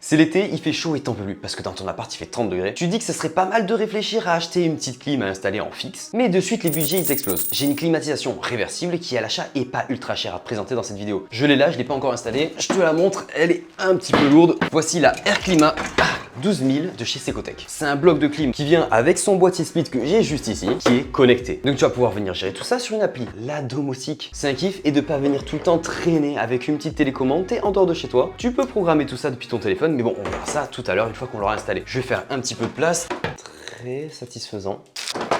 C'est l'été, il fait chaud et t'en peux plus parce que dans ton appart il fait 30 degrés. Tu dis que ce serait pas mal de réfléchir à acheter une petite clim à installer en fixe, mais de suite les budgets ils explosent. J'ai une climatisation réversible qui à l'achat est pas ultra chère à te présenter dans cette vidéo. Je l'ai là, je l'ai pas encore installée, je te la montre, elle est un petit peu lourde. Voici la Air Clima 12 000 de chez Secotech. C'est un bloc de clim qui vient avec son boîtier split que j'ai juste ici, qui est connecté. Donc tu vas pouvoir venir gérer tout ça sur une appli, la domotique. C'est un kiff et de pas venir tout le temps traîner avec une petite télécommande, t'es en dehors de chez toi. Tu peux programmer tout ça depuis ton téléphone, mais bon, on verra ça tout à l'heure une fois qu'on l'aura installé. Je vais faire un petit peu de place. Très satisfaisant.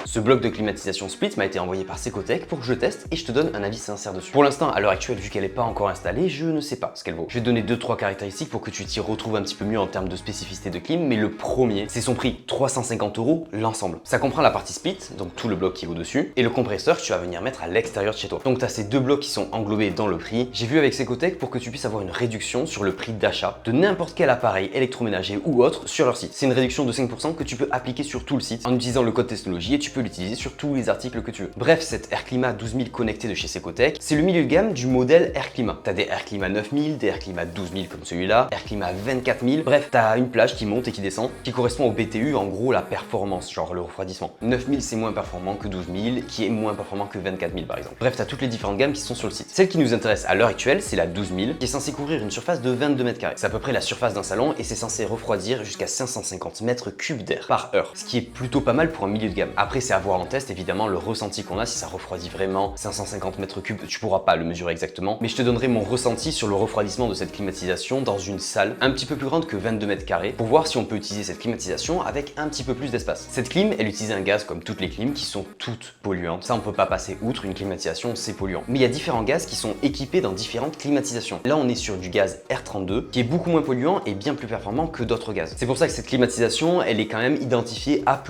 Ce bloc de climatisation split m'a été envoyé par Secotech pour que je teste et je te donne un avis sincère dessus. Pour l'instant, à l'heure actuelle, vu qu'elle n'est pas encore installée, je ne sais pas ce qu'elle vaut. Je vais te donner 2-3 caractéristiques pour que tu t'y retrouves un petit peu mieux en termes de spécificité de clim, mais le premier, c'est son prix, 350 € l'ensemble. Ça comprend la partie split, donc tout le bloc qui est au-dessus, et le compresseur que tu vas venir mettre à l'extérieur de chez toi. Donc tu as ces deux blocs qui sont englobés dans le prix. J'ai vu avec Secotech pour que tu puisses avoir une réduction sur le prix d'achat de n'importe quel appareil électroménager ou autre sur leur site. C'est une réduction de 5% que tu peux appliquer sur tout le site en utilisant le code Technologie et tu peux l'utiliser sur tous les articles que tu veux. Bref, cette Air Clima 12 000 connectée de chez Secotech, c'est le milieu de gamme du modèle Air Clima. T'as des Air Clima 9 000, des Air Clima 12 000 comme celui-là, Air Clima 24 000. Bref, t'as une plage qui monte et qui descend, qui correspond au BTU, en gros la performance, genre le refroidissement. 9 000 c'est moins performant que 12 000, qui est moins performant que 24 000 par exemple. Bref, t'as toutes les différentes gammes qui sont sur le site. Celle qui nous intéresse à l'heure actuelle, c'est la 12 000, qui est censée couvrir une surface de 22 mètres carrés. C'est à peu près la surface d'un salon et c'est censé refroidir jusqu'à 550 mètres cubes d'air par heure, ce qui est plutôt pas mal pour un milieu de gamme. Après, c'est à voir en test, évidemment, le ressenti qu'on a, si ça refroidit vraiment 550 mètres cubes, tu pourras pas le mesurer exactement, mais je te donnerai mon ressenti sur le refroidissement de cette climatisation dans une salle un petit peu plus grande que 22 mètres carrés pour voir si on peut utiliser cette climatisation avec un petit peu plus d'espace. Cette clim, elle utilise un gaz comme toutes les clims qui sont toutes polluantes. Ça, on peut pas passer outre, une climatisation, c'est polluant. Mais il y a différents gaz qui sont équipés dans différentes climatisations. Là, on est sur du gaz R32 qui est beaucoup moins polluant et bien plus performant que d'autres gaz. C'est pour ça que cette climatisation, elle est quand même identifiée A++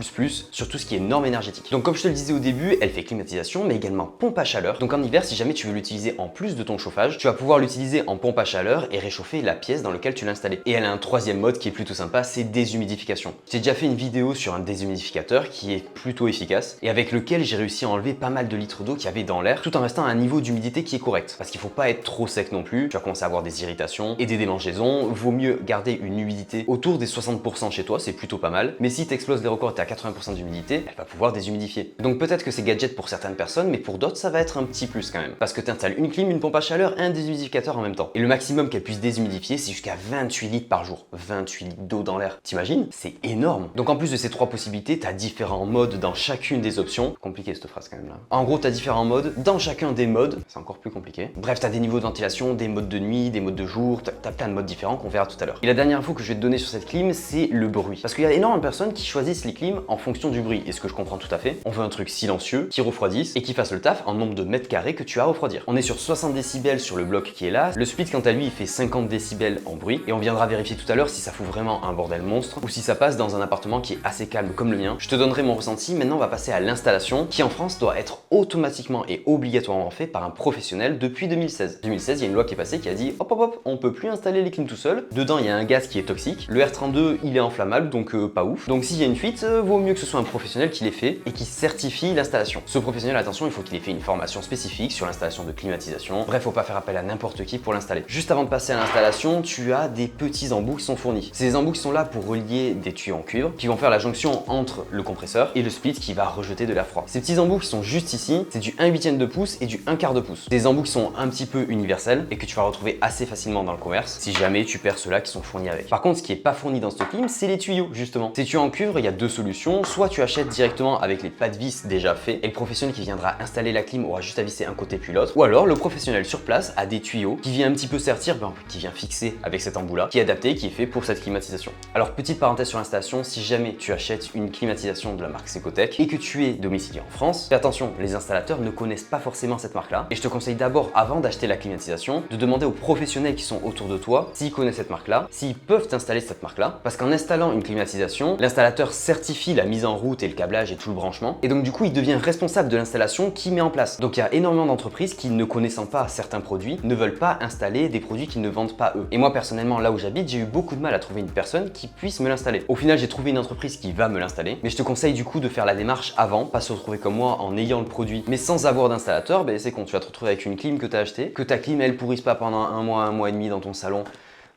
sur tout ce qui est norme énergétique. Donc comme je te le disais au début, elle fait climatisation mais également pompe à chaleur. Donc en hiver, si jamais tu veux l'utiliser en plus de ton chauffage, tu vas pouvoir l'utiliser en pompe à chaleur et réchauffer la pièce dans laquelle tu l'as installée. Et elle a un troisième mode qui est plutôt sympa, c'est déshumidification. J'ai déjà fait une vidéo sur un déshumidificateur qui est plutôt efficace et avec lequel j'ai réussi à enlever pas mal de litres d'eau qu'il y avait dans l'air tout en restant à un niveau d'humidité qui est correct. Parce qu'il faut pas être trop sec non plus, tu vas commencer à avoir des irritations et des démangeaisons. Vaut mieux garder une humidité autour des 60% chez toi, c'est plutôt pas mal. Mais si tu exploses les records et tu as 80% d'humidité, elle va pouvoir déshumidifier. Donc peut-être que c'est gadget pour certaines personnes, mais pour d'autres ça va être un petit plus quand même. Parce que tu installes une clim, une pompe à chaleur et un déshumidificateur en même temps. Et le maximum qu'elle puisse déshumidifier, c'est jusqu'à 28 litres par jour. 28 litres d'eau dans l'air. T'imagines? C'est énorme. Donc en plus de ces trois possibilités, tu as différents modes dans chacune des options. Compliqué cette phrase quand même là. En gros, tu as différents modes. Dans chacun des modes, c'est encore plus compliqué. Bref, tu as des niveaux de ventilation, des modes de nuit, des modes de jour, tu as plein de modes différents qu'on verra tout à l'heure. Et la dernière info que je vais te donner sur cette clim, c'est le bruit. Parce qu'il y a énormément de personnes qui choisissent les clims en fonction du bruit. Et ce que je comprends tout à fait, on veut un truc silencieux, qui refroidisse et qui fasse le taf en nombre de mètres carrés que tu as à refroidir. On est sur 60 décibels sur le bloc qui est là. Le split, quant à lui, il fait 50 décibels en bruit. Et on viendra vérifier tout à l'heure si ça fout vraiment un bordel monstre ou si ça passe dans un appartement qui est assez calme comme le mien. Je te donnerai mon ressenti. Maintenant, on va passer à l'installation qui en France doit être automatiquement et obligatoirement fait par un professionnel depuis 2016. 2016, il y a une loi qui est passée qui a dit hop hop hop, on peut plus installer les clims tout seul. Dedans, il y a un gaz qui est toxique. Le R32, il est inflammable, donc pas ouf. Donc s'il y a une fuite, vaut mieux que ce soit un professionnel qui l'ait fait et qui certifie l'installation. Ce professionnel, attention, il faut qu'il ait fait une formation spécifique sur l'installation de climatisation. Bref, faut pas faire appel à n'importe qui pour l'installer. Juste avant de passer à l'installation, tu as des petits embouts qui sont fournis. Ces embouts qui sont là pour relier des tuyaux en cuivre qui vont faire la jonction entre le compresseur et le split qui va rejeter de l'air froid. Ces petits embouts qui sont juste ici, c'est du 1/8 de pouce et du 1/4 de pouce. Des embouts qui sont un petit peu universels et que tu vas retrouver assez facilement dans le commerce si jamais tu perds ceux-là qui sont fournis avec. Par contre, ce qui est pas fourni dans cette clim, c'est les tuyaux justement. Ces tuyaux en cuivre, il y a deux solutions. Soit tu achètes directement avec les pas de vis déjà faits et le professionnel qui viendra installer la clim aura juste à visser un côté puis l'autre. Ou alors le professionnel sur place a des tuyaux qui vient un petit peu sertir, qui vient fixer avec cet embout là, qui est adapté, qui est fait pour cette climatisation. Alors petite parenthèse sur l'installation, si jamais tu achètes une climatisation de la marque Secotech et que tu es domicilié en France, fais attention, les installateurs ne connaissent pas forcément cette marque là et je te conseille d'abord, avant d'acheter la climatisation, de demander aux professionnels qui sont autour de toi s'ils connaissent cette marque là, s'ils peuvent t'installer cette marque là, parce qu'en installant une climatisation, l'installateur certifie la mise en route et le câblage et tout le branchement et donc du coup il devient responsable de l'installation qu'il met en place. Donc il y a énormément d'entreprises qui, ne connaissant pas certains produits, ne veulent pas installer des produits qu'ils ne vendent pas eux. Et moi personnellement, là où j'habite, j'ai eu beaucoup de mal à trouver une personne qui puisse me l'installer. Au final, j'ai trouvé une entreprise qui va me l'installer, mais je te conseille du coup de faire la démarche avant, pas se retrouver comme moi en ayant le produit mais sans avoir d'installateur. C'est con, tu vas te retrouver avec une clim que tu as achetée, que ta clim elle pourrisse pas pendant un mois et demi dans ton salon.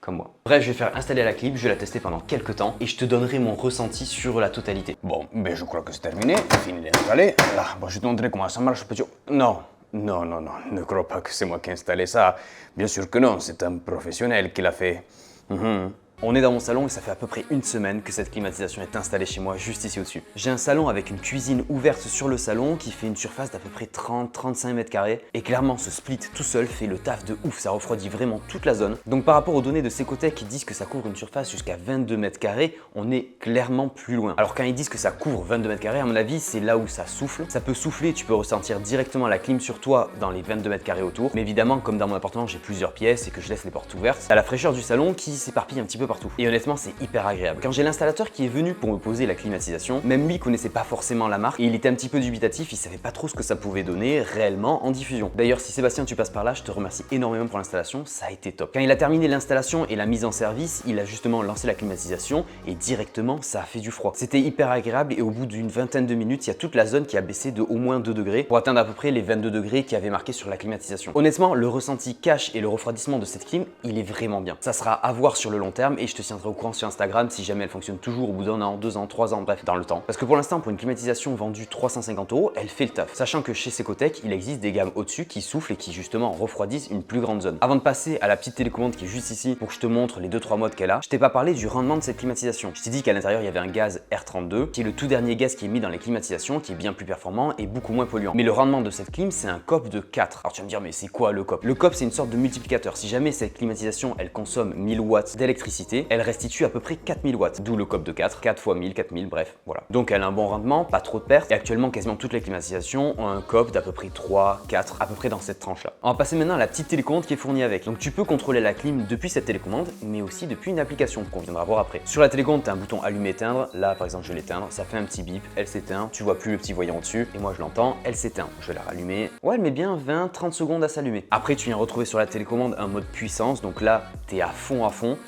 comme moi. Bref, je vais faire installer la clim, je vais la tester pendant quelques temps et je te donnerai mon ressenti sur la totalité. Bon, ben je crois que c'est terminé, fini d'installer. Là, bon, je vais te montrer comment ça marche, petit... Non, non, non, non, ne crois pas que c'est moi qui ai installé ça. Bien sûr que non, c'est un professionnel qui l'a fait. On est dans mon salon et ça fait à peu près une semaine que cette climatisation est installée chez moi, juste ici au-dessus. J'ai un salon avec une cuisine ouverte sur le salon qui fait une surface d'à peu près 30-35 mètres carrés. Et clairement, ce split tout seul fait le taf de ouf, ça refroidit vraiment toute la zone. Donc par rapport aux données de Secotech qui disent que ça couvre une surface jusqu'à 22 mètres carrés, on est clairement plus loin. Alors quand ils disent que ça couvre 22 mètres carrés, à mon avis, c'est là où ça souffle. Ça peut souffler, tu peux ressentir directement la clim sur toi dans les 22 mètres carrés autour. Mais évidemment, comme dans mon appartement, j'ai plusieurs pièces et que je laisse les portes ouvertes, t'as la fraîcheur du salon qui s'éparpille un petit peu partout. Et honnêtement, c'est hyper agréable. Quand j'ai l'installateur qui est venu pour me poser la climatisation, même lui connaissait pas forcément la marque et il était un petit peu dubitatif, il savait pas trop ce que ça pouvait donner réellement en diffusion. D'ailleurs, si Sébastien tu passes par là, je te remercie énormément pour l'installation, ça a été top. Quand il a terminé l'installation et la mise en service, il a justement lancé la climatisation et directement ça a fait du froid. C'était hyper agréable et au bout d'une vingtaine de minutes, il y a toute la zone qui a baissé de au moins 2 degrés pour atteindre à peu près les 22 degrés qui avaient marqué sur la climatisation. Honnêtement, le ressenti cash et le refroidissement de cette clim, il est vraiment bien. Ça sera à voir sur le long terme et je te tiendrai au courant sur Instagram si jamais elle fonctionne toujours au bout d'1 an, 2 ans, 3 ans, bref, dans le temps. Parce que pour l'instant, pour une climatisation vendue 350 €, elle fait le taf. Sachant que chez Secotech, il existe des gammes au-dessus qui soufflent et qui justement refroidissent une plus grande zone. Avant de passer à la petite télécommande qui est juste ici pour que je te montre les 2-3 modes qu'elle a, je t'ai pas parlé du rendement de cette climatisation. Je t'ai dit qu'à l'intérieur, il y avait un gaz R32 qui est le tout dernier gaz qui est mis dans les climatisations, qui est bien plus performant et beaucoup moins polluant. Mais le rendement de cette clim, c'est un COP de 4. Alors tu vas me dire, mais c'est quoi le COP? Le COP, c'est une sorte de multiplicateur. Si jamais cette climatisation, elle consomme 1000 watts d'électricité, elle restitue à peu près 4000 watts, d'où le COP de 4, 4 fois 1000, 4000, bref, voilà. Donc elle a un bon rendement, pas trop de pertes, et actuellement quasiment toutes les climatisations ont un COP d'à peu près 3, 4, à peu près dans cette tranche-là. On va passer maintenant à la petite télécommande qui est fournie avec. Donc tu peux contrôler la clim depuis cette télécommande, mais aussi depuis une application qu'on viendra voir après. Sur la télécommande, tu as un bouton allumer-éteindre, là par exemple je vais l'éteindre, ça fait un petit bip, elle s'éteint, tu vois plus le petit voyant au-dessus, et moi je l'entends, elle s'éteint. Je vais la rallumer, ouais elle met bien 20-30 secondes à s'allumer. Après tu viens retrouver sur la télécommande un mode puissance, donc là t'es à fond.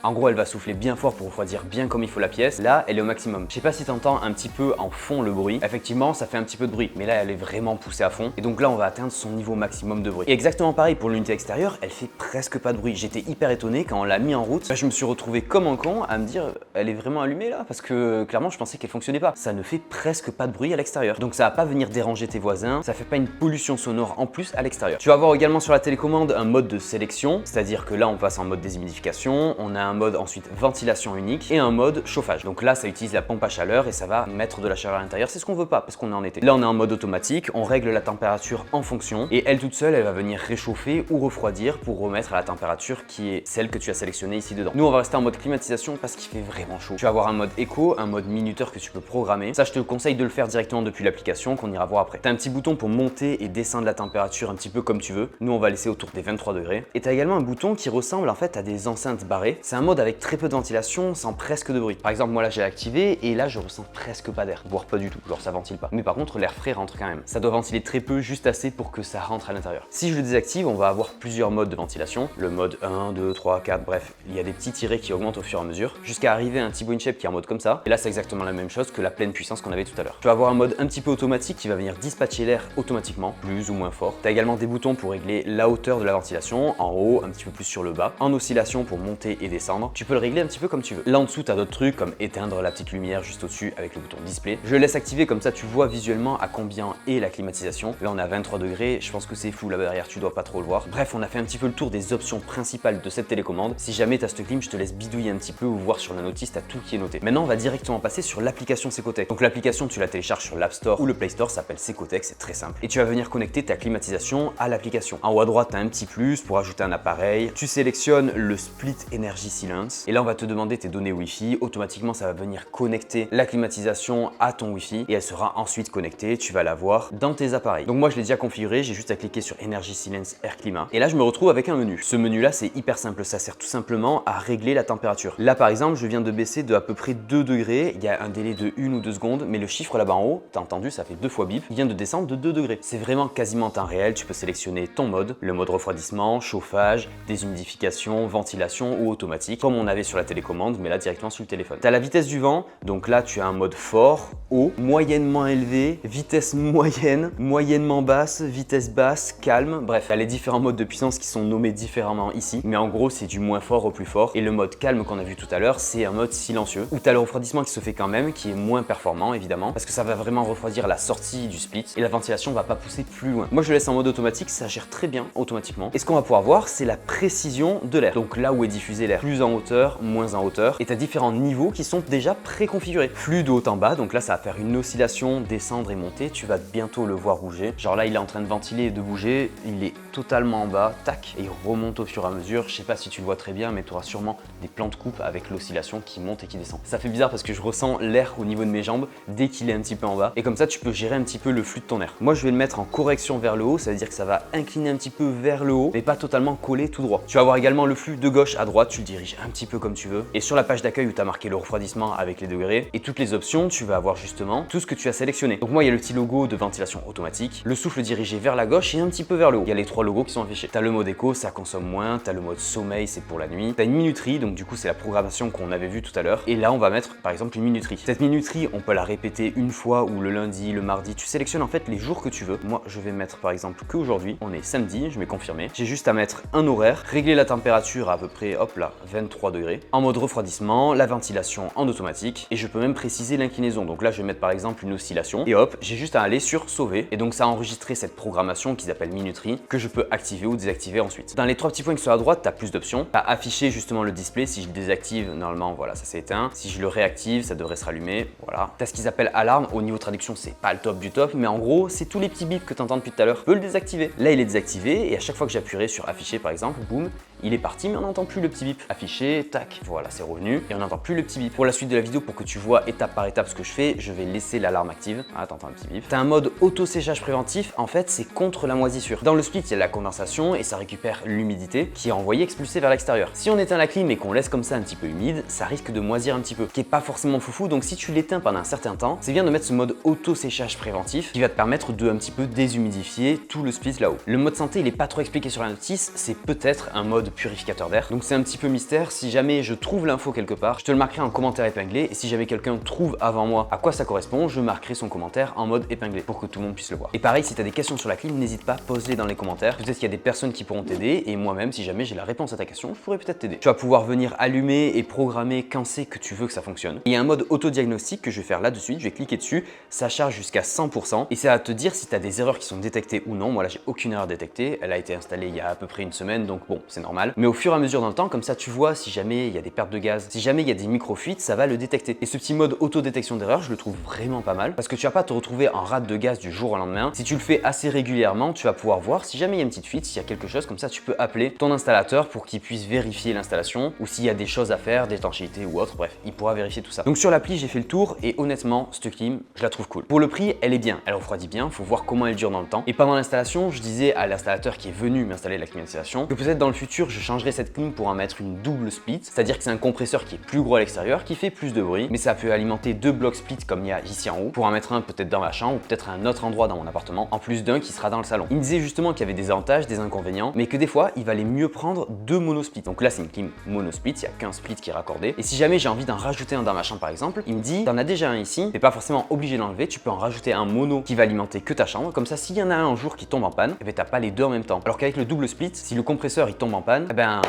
En gros elle va souffler bien fort pour refroidir bien comme il faut la pièce, là elle est au maximum. Je sais pas si tu entends un petit peu en fond le bruit, effectivement ça fait un petit peu de bruit, mais là elle est vraiment poussée à fond, et donc là on va atteindre son niveau maximum de bruit. Et exactement pareil pour l'unité extérieure, elle fait presque pas de bruit. J'étais hyper étonné quand on l'a mis en route, je me suis retrouvé comme un con à me dire elle est vraiment allumée là, parce que clairement je pensais qu'elle fonctionnait pas. Ça ne fait presque pas de bruit à l'extérieur, donc ça va pas venir déranger tes voisins, ça fait pas une pollution sonore en plus à l'extérieur. Tu vas avoir également sur la télécommande un mode de sélection, c'est-à-dire que là on passe en mode déshumidification, on a un mode ensuite ventilation unique et un mode chauffage. Donc là ça utilise la pompe à chaleur et ça va mettre de la chaleur à l'intérieur, c'est ce qu'on veut pas parce qu'on est en été. Là on est en mode automatique, on règle la température en fonction et elle toute seule elle va venir réchauffer ou refroidir pour remettre à la température qui est celle que tu as sélectionnée ici dedans. Nous on va rester en mode climatisation parce qu'il fait vraiment chaud. Tu vas avoir un mode éco, un mode minuteur que tu peux programmer. Ça je te conseille de le faire directement depuis l'application qu'on ira voir après. Tu as un petit bouton pour monter et descendre la température un petit peu comme tu veux. Nous on va laisser autour des 23 degrés. Et tu as également un bouton qui ressemble en fait à des enceintes barrées. C'est un mode avec très peu de ventilation sans presque de bruit. Par exemple moi là j'ai activé et là je ressens presque pas d'air, voire pas du tout, genre ça ventile pas. Mais par contre l'air frais rentre quand même. Ça doit ventiler très peu, juste assez pour que ça rentre à l'intérieur. Si je le désactive, on va avoir plusieurs modes de ventilation. Le mode 1, 2, 3, 4, bref, il y a des petits tirets qui augmentent au fur et à mesure, jusqu'à arriver à un T-Bone Shape qui est en mode comme ça. Et là c'est exactement la même chose que la pleine puissance qu'on avait tout à l'heure. Tu vas avoir un mode un petit peu automatique qui va venir dispatcher l'air automatiquement, plus ou moins fort. Tu as également des boutons pour régler la hauteur de la ventilation, en haut, un petit peu plus sur le bas, en oscillation pour monter et descendre. Tu peux le régler un petit peu comme tu veux. Là en dessous, tu as d'autres trucs comme éteindre la petite lumière juste au-dessus avec le bouton display. Je le laisse activer comme ça tu vois visuellement à combien est la climatisation. Là on est à 23 degrés, je pense que c'est flou là-bas derrière, tu dois pas trop le voir. Bref, on a fait un petit peu le tour des options principales de cette télécommande. Si jamais tu as cette clim, je te laisse bidouiller un petit peu ou voir sur la notice, tu as tout qui est noté. Maintenant on va directement passer sur l'application Secotech. Donc l'application tu la télécharges sur l'App Store ou le Play Store, ça s'appelle Secotech, c'est très simple. Et tu vas venir connecter ta climatisation à l'application. En haut à droite, tu as un petit plus pour ajouter un appareil. Tu sélectionnes le Split Energy Silence et là on va te demander tes données Wi-Fi. Automatiquement ça va venir connecter la climatisation à ton Wi-Fi et elle sera ensuite connectée, tu vas la voir dans tes appareils. Donc moi je l'ai déjà configuré, j'ai juste à cliquer sur Energy Silence Air Climat et là je me retrouve avec un menu. Ce menu là c'est hyper simple, ça sert tout simplement à régler la température. Là par exemple je viens de baisser de à peu près 2 degrés, il y a un délai de 1 ou 2 secondes, mais le chiffre là-bas en haut, t'as entendu, ça fait 2 fois bip, il vient de descendre de 2 degrés. C'est vraiment quasiment en temps réel, tu peux sélectionner ton mode, le mode refroidissement, chauffage, déshumidification, ventilation ou automatique. Comme on avait sur la télécommande, mais là directement sur le téléphone. Tu as la vitesse du vent, donc là tu as un mode fort, haut, moyennement élevé, vitesse moyenne, moyennement basse, vitesse basse, calme. Bref, tu as les différents modes de puissance qui sont nommés différemment ici, mais en gros c'est du moins fort au plus fort. Et le mode calme qu'on a vu tout à l'heure, c'est un mode silencieux, où tu as le refroidissement qui se fait quand même, qui est moins performant évidemment, parce que ça va vraiment refroidir la sortie du split et la ventilation va pas pousser plus loin. Moi je le laisse en mode automatique, ça gère très bien automatiquement. Et ce qu'on va pouvoir voir, c'est la précision de l'air. Donc là où est diffusé l'air, plus en hauteur, moins en hauteur, et tu as différents niveaux qui sont déjà préconfigurés. Flux de haut en bas, donc là ça va faire une oscillation, descendre et monter, tu vas bientôt le voir bouger. Genre là il est en train de ventiler et de bouger, il est totalement en bas, tac, et il remonte au fur et à mesure. Je sais pas si tu le vois très bien, mais tu auras sûrement des plans de coupe avec l'oscillation qui monte et qui descend. Ça fait bizarre parce que je ressens l'air au niveau de mes jambes dès qu'il est un petit peu en bas, et comme ça tu peux gérer un petit peu le flux de ton air. Moi je vais le mettre en correction vers le haut, ça veut dire que ça va incliner un petit peu vers le haut, mais pas totalement collé tout droit. Tu vas avoir également le flux de gauche à droite, tu le diriges un petit peu comme tu veux. Et sur la page d'accueil où tu as marqué le refroidissement avec les degrés et toutes les options, tu vas avoir justement tout ce que tu as sélectionné. Donc moi il y a le petit logo de ventilation automatique, le souffle dirigé vers la gauche et un petit peu vers le haut. Il y a les trois logos qui sont affichés. Tu as le mode éco, ça consomme moins, tu as le mode sommeil, c'est pour la nuit. Tu as une minuterie, donc du coup c'est la programmation qu'on avait vue tout à l'heure. Et là on va mettre par exemple une minuterie. Cette minuterie, on peut la répéter une fois ou le lundi, le mardi. Tu sélectionnes en fait les jours que tu veux. Moi je vais mettre par exemple qu'aujourd'hui, on est samedi, je vais confirmer. J'ai juste à mettre un horaire, régler la température à peu près, hop là, 23 degrés. En mode refroidissement, la ventilation en automatique. Et je peux même préciser l'inclinaison. Donc là je vais mettre par exemple une oscillation. Et hop, j'ai juste à aller sur sauver. Et donc ça a enregistré cette programmation qu'ils appellent minuterie que je peux activer ou désactiver ensuite. Dans les trois petits points qui sont à droite, tu as plus d'options. Tu as affiché justement le display. Si je le désactive, normalement voilà, ça s'est éteint. Si je le réactive, ça devrait se rallumer. Voilà. Tu as ce qu'ils appellent alarme. Au niveau traduction, c'est pas le top du top, mais en gros, c'est tous les petits bips que tu entends depuis tout à l'heure. Je peux le désactiver. Là, il est désactivé et à chaque fois que j'appuierai sur afficher par exemple, boum, il est parti, mais on n'entend plus le petit bip. Affiché, tac, voilà, c'est revenu et on n'entend plus le petit bip. Pour la suite de la vidéo, pour que tu vois étape par étape ce que je fais, je vais laisser l'alarme active. Ah, t'entends un petit bip. T'as un mode auto-séchage préventif, en fait, c'est contre la moisissure. Dans le split, il y a la condensation et ça récupère l'humidité qui est envoyée expulsée vers l'extérieur. Si on éteint la clim et qu'on laisse comme ça un petit peu humide, ça risque de moisir un petit peu, qui est pas forcément foufou. Donc si tu l'éteins pendant un certain temps, c'est bien de mettre ce mode auto-séchage préventif qui va te permettre de un petit peu déshumidifier tout le split là-haut. Le mode santé, il est pas trop expliqué sur la notice, c'est peut-être un mode purificateur d'air. Donc c'est un petit peu mystère. Si jamais je trouve l'info quelque part, je te le marquerai en commentaire épinglé. Et si jamais quelqu'un trouve avant moi à quoi ça correspond, je marquerai son commentaire en mode épinglé pour que tout le monde puisse le voir. Et pareil, si tu as des questions sur la clim, n'hésite pas, pose-les dans les commentaires. Peut-être qu'il y a des personnes qui pourront t'aider. Et moi-même, si jamais j'ai la réponse à ta question, je pourrais peut-être t'aider. Tu vas pouvoir venir allumer et programmer quand c'est que tu veux que ça fonctionne. Et il y a un mode auto-diagnostic que je vais faire là de suite. Je vais cliquer dessus. Ça charge jusqu'à 100%. Et ça va te dire si tu as des erreurs qui sont détectées ou non. Moi là, j'ai aucune erreur détectée. Elle a été installée il y a à peu près une semaine. Donc bon, c'est normal. Mais au fur et à mesure dans le temps, comme ça tu vois si jamais il y a des pertes de gaz, si jamais il y a des micro-fuites, ça va le détecter. Et ce petit mode auto-détection d'erreur, je le trouve vraiment pas mal parce que tu vas pas te retrouver en rate de gaz du jour au lendemain. Si tu le fais assez régulièrement, tu vas pouvoir voir si jamais il y a une petite fuite, s'il y a quelque chose comme ça, tu peux appeler ton installateur pour qu'il puisse vérifier l'installation ou s'il y a des choses à faire, d'étanchéité ou autre, bref, il pourra vérifier tout ça. Donc sur l'appli, j'ai fait le tour et honnêtement, cette clim, je la trouve cool. Pour le prix, elle est bien, elle refroidit bien, faut voir comment elle dure dans le temps. Et pendant l'installation, je disais à l'installateur qui est venu m'installer la climatisation que peut-être dans le futur, je changerai cette clim pour en mettre une double split, c'est-à-dire que c'est un compresseur qui est plus gros à l'extérieur, qui fait plus de bruit, mais ça peut alimenter deux blocs split comme il y a ici en haut, pour en mettre un peut-être dans ma chambre ou peut-être à un autre endroit dans mon appartement, en plus d'un qui sera dans le salon. Il me disait justement qu'il y avait des avantages, des inconvénients, mais que des fois, il valait mieux prendre deux monosplits. Donc là, c'est une clim monosplit, il y a qu'un split qui est raccordé. Et si jamais j'ai envie d'en rajouter un dans ma chambre par exemple, il me dit, t'en as déjà un ici, t'es pas forcément obligé d'enlever, tu peux en rajouter un mono qui va alimenter que ta chambre. Comme ça, s'il y en a un jour qui tombe en panne, eh ben t'as pas les deux en même temps. Alors qu'avec le double split, si le compresseur il tombe en panne, eh ben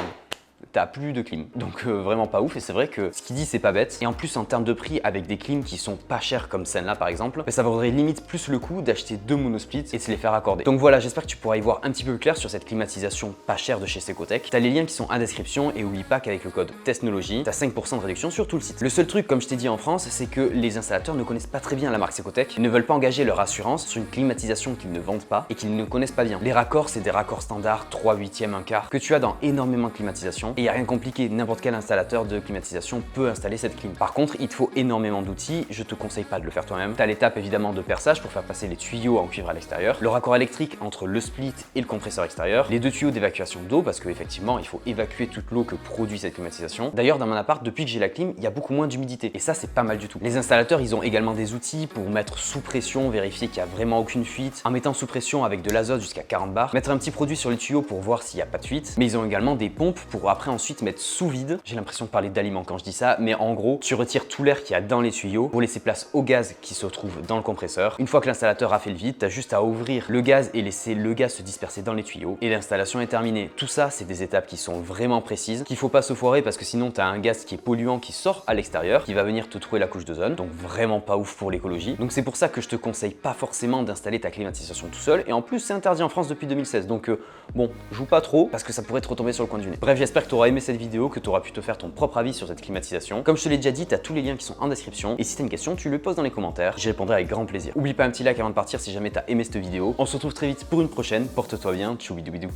t'as plus de clim. Donc vraiment pas ouf, et c'est vrai que ce qu'il dit c'est pas bête. Et en plus en termes de prix, avec des clims qui sont pas chers comme celle-là par exemple, ça vaudrait limite plus le coup d'acheter deux monosplits et de se les faire accorder. Donc voilà, j'espère que tu pourras y voir un petit peu plus clair sur cette climatisation pas chère de chez Secotech. T'as les liens qui sont en description et oublie pas qu'avec le code TECHNOLOGIE, t'as 5% de réduction sur tout le site. Le seul truc, comme je t'ai dit en France, c'est que les installateurs ne connaissent pas très bien la marque Secotech. Ils ne veulent pas engager leur assurance sur une climatisation qu'ils ne vendent pas et qu'ils ne connaissent pas bien. Les raccords, c'est des raccords standards 3/8e, 1/4 que tu as dans énormément de climatisation et y a rien de compliqué. N'importe quel installateur de climatisation peut installer cette clim. Par contre, il te faut énormément d'outils, je te conseille pas de le faire toi-même. Tu as l'étape évidemment de perçage pour faire passer les tuyaux en cuivre à l'extérieur, le raccord électrique entre le split et le compresseur extérieur, les deux tuyaux d'évacuation d'eau parce qu'effectivement il faut évacuer toute l'eau que produit cette climatisation. D'ailleurs dans mon appart, depuis que j'ai la clim, il y a beaucoup moins d'humidité et ça c'est pas mal du tout. Les installateurs, ils ont également des outils pour mettre sous pression, vérifier qu'il n'y a vraiment aucune fuite, en mettant sous pression avec de l'azote jusqu'à 40 bars, mettre un petit produit sur les tuyaux pour voir s'il n'y a pas de fuite, mais ils ont également des pompes pour après ensuite mettre sous vide. J'ai l'impression de parler d'aliments quand je dis ça, mais en gros, tu retires tout l'air qu'il y a dans les tuyaux pour laisser place au gaz qui se trouve dans le compresseur. Une fois que l'installateur a fait le vide, tu as juste à ouvrir le gaz et laisser le gaz se disperser dans les tuyaux et l'installation est terminée. Tout ça, c'est des étapes qui sont vraiment précises, qu'il faut pas se foirer parce que sinon tu as un gaz qui est polluant qui sort à l'extérieur, qui va venir te trouver la couche d'ozone, donc vraiment pas ouf pour l'écologie. Donc c'est pour ça que je te conseille pas forcément d'installer ta climatisation tout seul, et en plus c'est interdit en France depuis 2016, donc bon, joue pas trop parce que ça pourrait te retomber sur le coin du nez. Bref, j'espère que tu auras aimé cette vidéo, que tu auras pu te faire ton propre avis sur cette climatisation. Comme je te l'ai déjà dit, tu as tous les liens qui sont en description, et si tu as une question, tu le poses dans les commentaires, j'y répondrai avec grand plaisir. Oublie pas un petit like avant de partir si jamais tu as aimé cette vidéo. On se retrouve très vite pour une prochaine, porte-toi bien, tchoubidoubidou.